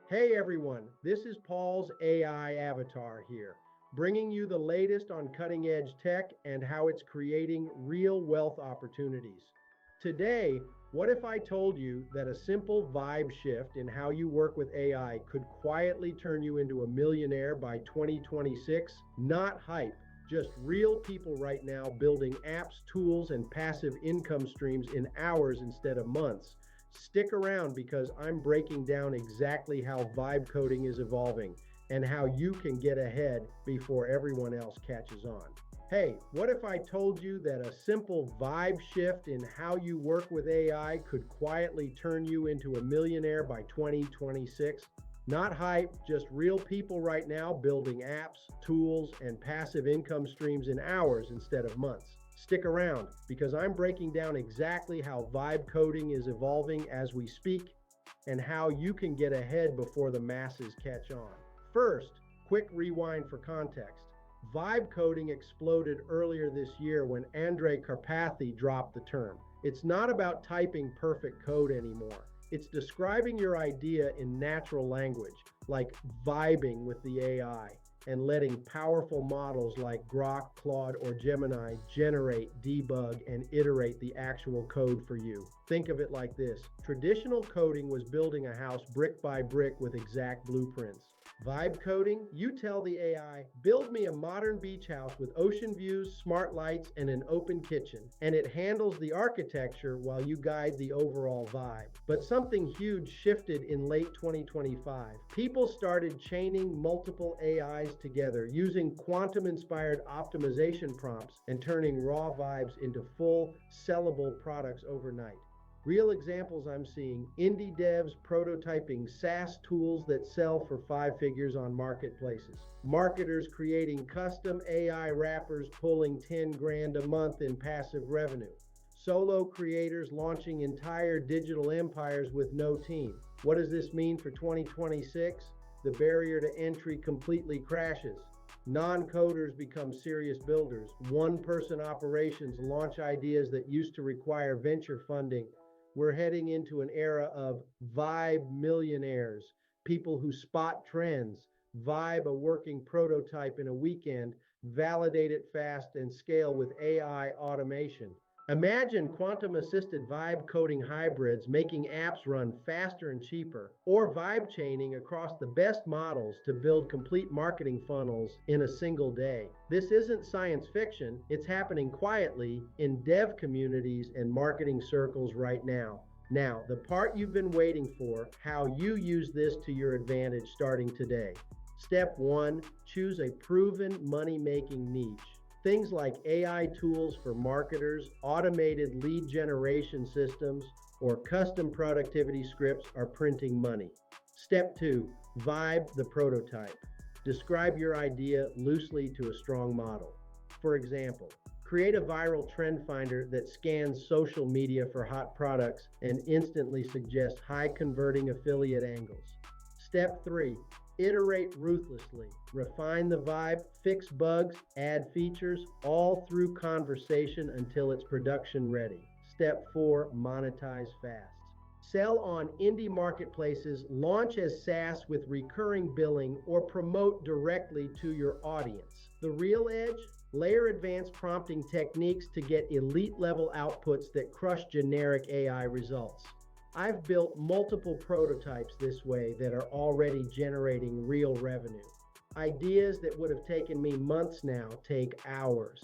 Hey everyone, this is Paul's AI avatar here, bringing you the latest on cutting edge tech and how it's creating real wealth opportunities. Today, what if I told you that a simple vibe shift in how you work with AI could quietly turn you into a millionaire by 2026? Not hype, just real people right now building apps, tools, and passive income streams in hours instead of months. Stick around because I'm breaking down exactly how vibe coding is evolving and how you can get ahead before everyone else catches on. Hey, what if I told you that a simple vibe shift in how you work with AI could quietly turn you into a millionaire by 2026? Not hype, just real people right now building apps, tools, and passive income streams in hours instead of months. Stick around because I'm breaking down exactly how vibe coding is evolving as we speak and how you can get ahead before the masses catch on. First, quick rewind for context. Vibe coding exploded earlier this year when Andrej Karpathy dropped the term. It's not about typing perfect code anymore. It's describing your idea in natural language, like vibing with the AI, and letting powerful models like Grok, Claude, or Gemini generate, debug, and iterate the actual code for you. Think of it like this. Traditional coding was building a house brick by brick with exact blueprints. Vibe coding, you tell the AI, build me a modern beach house with ocean views, smart lights, and an open kitchen. And it handles the architecture while you guide the overall vibe. But something huge shifted in late 2025. People started chaining multiple AIs together using quantum-inspired optimization prompts and turning raw vibes into full, sellable products overnight. Real examples I'm seeing, indie devs prototyping SaaS tools that sell for five figures on marketplaces. Marketers creating custom AI wrappers pulling 10 grand a month in passive revenue. Solo creators launching entire digital empires with no team. What does this mean for 2026? The barrier to entry completely crashes. Non-coders become serious builders. One-person operations launch ideas that used to require venture funding. We're heading into an era of vibe millionaires, people who spot trends, vibe a working prototype in a weekend, validate it fast, and scale with AI automation. Imagine quantum assisted vibe coding hybrids making apps run faster and cheaper, or vibe chaining across the best models to build complete marketing funnels in a single day. This isn't science fiction, it's happening quietly in dev communities and marketing circles right now. Now, the part you've been waiting for, how you use this to your advantage starting today. Step 1, choose a proven money making niche. Things like AI tools for marketers, automated lead generation systems, or custom productivity scripts are printing money. Step 2, vibe the prototype. Describe your idea loosely to a strong model. For example, create a viral trend finder that scans social media for hot products and instantly suggests high converting affiliate angles. Step 3, iterate ruthlessly. Refine the vibe, fix bugs, add features, all through conversation until it's production ready. Step 4, monetize fast. Sell on indie marketplaces, launch as SaaS with recurring billing, or promote directly to your audience. The real edge? Layer advanced prompting techniques to get elite level outputs that crush generic AI results. I've built multiple prototypes this way that are already generating real revenue. Ideas that would have taken me months now take hours.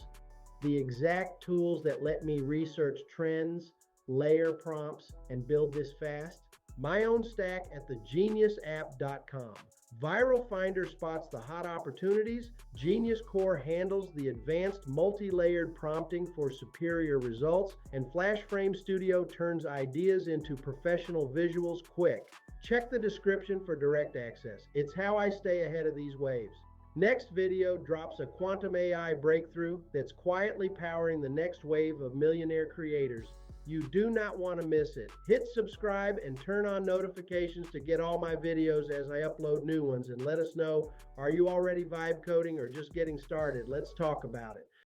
The exact tools that let me research trends, layer prompts, and build this fast? My own stack at thegeniusapp.com. Viral Finder spots the hot opportunities. Genius Core handles the advanced multi-layered prompting for superior results. And Flash Frame Studio turns ideas into professional visuals quick. Check the description for direct access. It's how I stay ahead of these waves. Next video drops a quantum AI breakthrough that's quietly powering the next wave of millionaire creators. You do not want to miss it. Hit subscribe and turn on notifications to get all my videos as I upload new ones. And let us know, are you already vibe coding or just getting started? Let's talk about it.